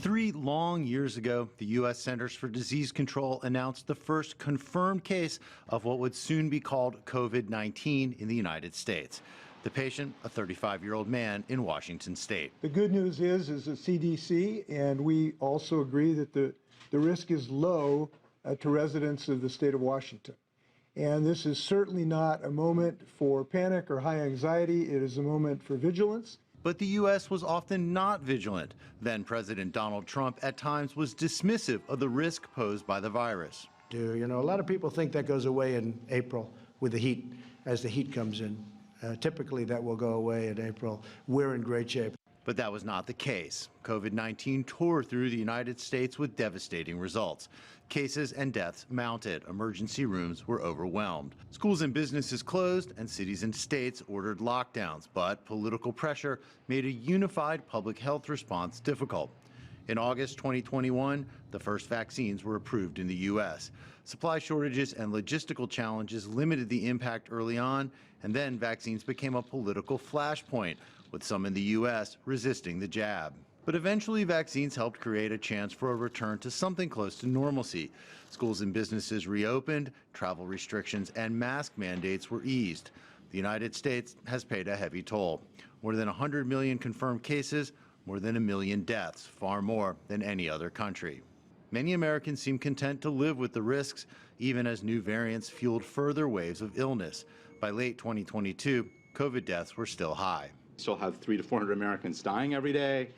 3 long years ago, the U.S. Centers for Disease Control announced the first confirmed case of what would soon be called COVID-19 in the United States. The patient, a 35-year-old man in Washington state. The good news is the CDC, and we also agree that the risk is low to residents of the state of Washington. And this is certainly not a moment for panic or high anxiety. It is a moment for vigilance. But the U.S. was often not vigilant. Then President Donald Trump at times was dismissive of the risk posed by the virus. A lot of people think that goes away in April with the heat, as the heat comes in. Typically that will go away in April. We're in great shape. But that was not the case. COVID-19 tore through the United States with devastating results. Cases and deaths mounted. Emergency rooms were overwhelmed. Schools and businesses closed, and cities and states ordered lockdowns. But political pressure made a unified public health response difficult. In August 2021, the first vaccines were approved in the U.S. Supply shortages and logistical challenges limited the impact early on, and then vaccines became a political flashpoint, with some in the U.S. resisting the jab. But eventually, vaccines helped create a chance for a return to something close to normalcy. Schools and businesses reopened, travel restrictions and mask mandates were eased. The United States has paid a heavy toll. More than 100 million confirmed cases, more than 1 million deaths, far more than any other country. Many Americans seem content to live with the risks, even as new variants fueled further waves of illness. By late 2022, COVID deaths were still high. Still have 300 to 400 Americans dying every day,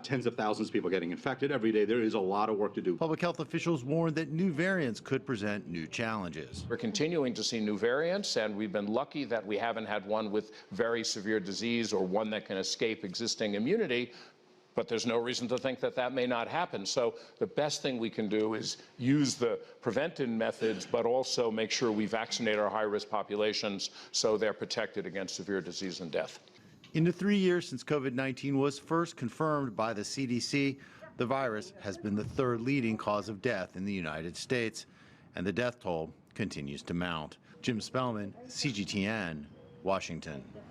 tens of thousands of people getting infected every day. There is a lot of work to do. Public health officials warned that new variants could present new challenges. We're continuing to see new variants, and we've been lucky that we haven't had one with very severe disease or one that can escape existing immunity. But there's no reason to think that that may not happen. So the best thing we can do is use the preventive methods, but also make sure we vaccinate our high-risk populations so they're protected against severe disease and death. In the 3 years since COVID-19 was first confirmed by the CDC, the virus has been the third leading cause of death in the United States, and the death toll continues to mount. Spellman, CGTN, Washington.